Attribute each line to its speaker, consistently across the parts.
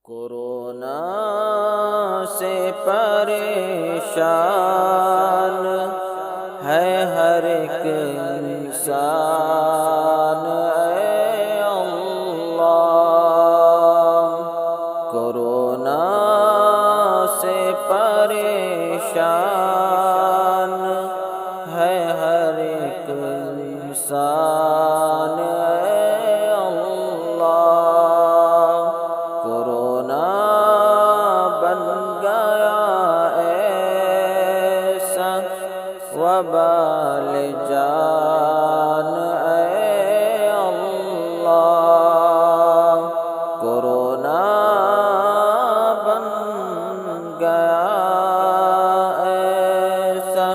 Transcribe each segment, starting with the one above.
Speaker 1: Corona سے پریشان ہے ہر ایک انسان، اے اللہ۔ کورونا سے پریشان ہے ہر ایک انسان، اے اللہ۔ کورونا بن گیا ایسا وبال جان، اے اللہ۔ کورونا بن گیا ایسا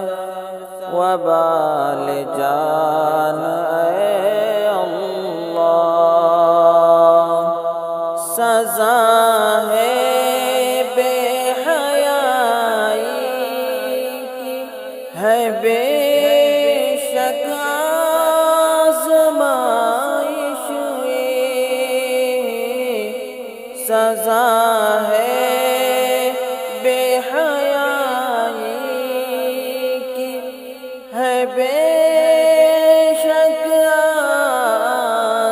Speaker 1: وبال جان، اے اللہ۔ سزا ہے بے حیائی کی، ہے بے شک آزمائش یہ۔ سزا ہے بے حیائی کی، ہے بے شک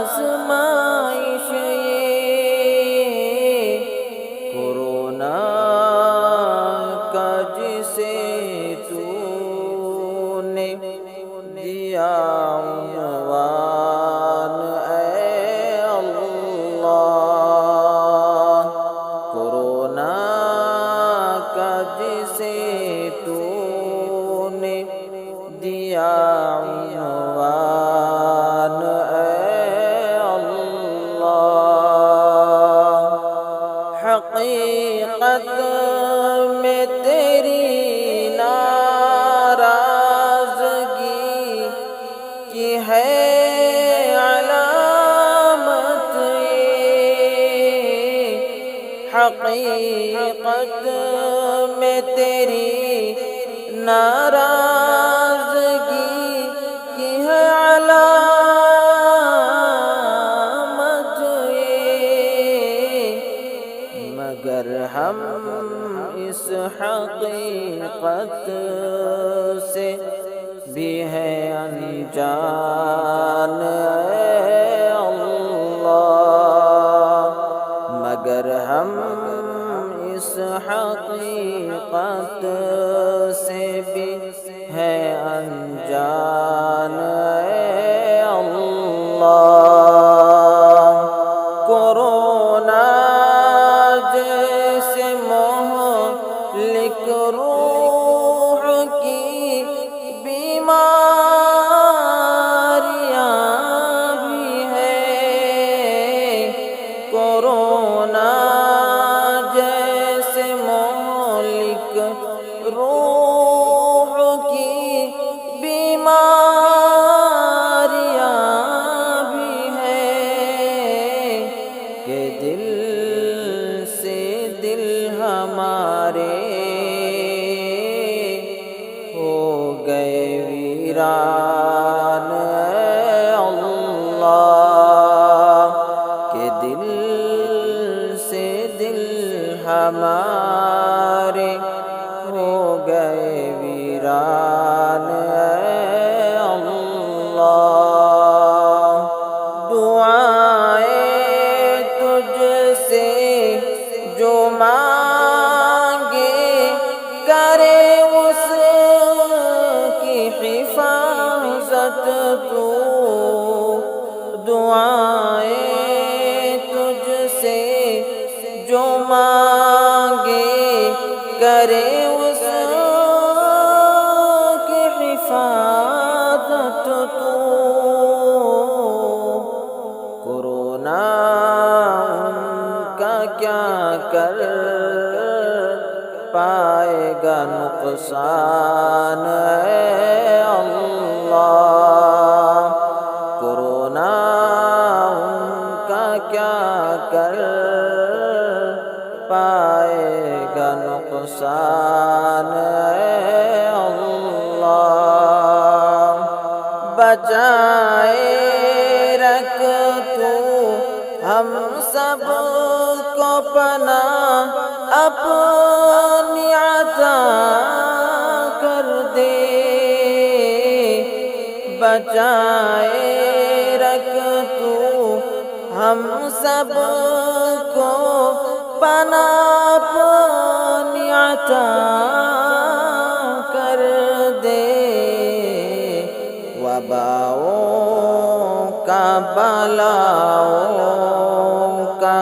Speaker 1: آزمائش یہ۔ کورونا کا جسے تو نے دیا عنوان، اے اللہ۔ کورونا کا جسے تو نے دیا عنوان، اے اللہ۔ حقیقت میں تیری ناراضگی کی ہے علامت یہ۔ حقیقت میں تیری ناراضگی کی ہے علامت یہ۔ مگر ہم اس حقیقت سے بھی ہیں انجان، اے اللہ۔ مگر ہم اس حقیقت سے بھی ہیں انجان، اے اللہ۔ کورونا جیسے مہلک روح کی بیماریاں بھی ہیں۔ کورونا جیسے مہلک روح کی بیماریاں بھی ہیں، کہ دل سے دل ہمارے ہو گئے ویران، اے اللہ۔ کہ دل سے دل ہمارے ہو گئے ویران، اے اللہ۔ دعائیں تجھ سے جو مانگے کرے اس کی حفاظت تو۔ دعائیں تجھ سے جو مانگے کرے اس کی حفاظت تو۔ کورونا ان کا کیا کر پائے گا نقصان، اے اللہ۔ کورونا ان کا کیا کر پائے گا نقصان، اے اللہ۔ بچائے رکھ تو ہم سب کو پناہ اپنی عطا کر دے، بچائے رکھ تو ہم سب کو پناہ اپنی عطا کر دے، وباؤں کا بلاؤں کا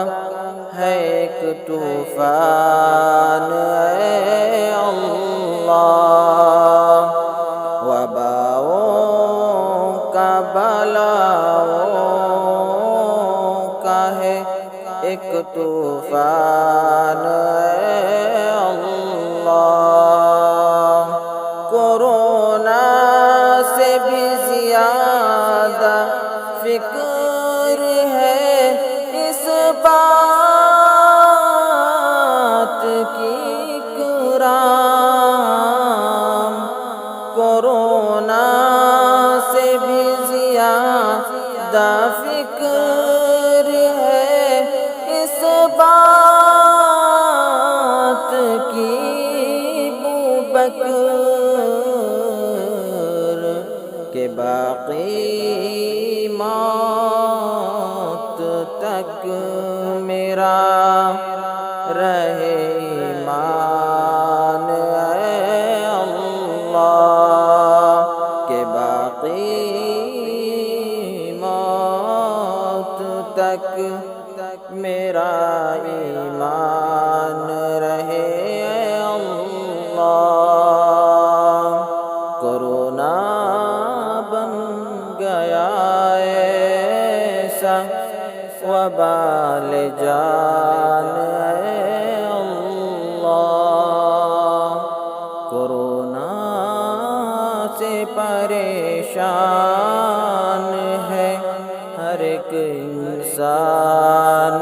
Speaker 1: ہے ایک طوفان اے اللہ، وباؤں کا بلاؤں کا ہے ایک طوفان اے اللہ، کورونا سے بھی زیادہ فکر ہے اس بات کی کرام، کورونا سے بھی زیادہ فکر ہے اس بات کی بوبکر کہ باقی موت تک میرا رہے ایمان اے اللہ، کہ باقی موت تک میرا ایمان رہے اے اللہ، کورونا بن گیا ایسا وبال جان اے اللہ، کورونا سے پریشان ہے ہر ایک انسان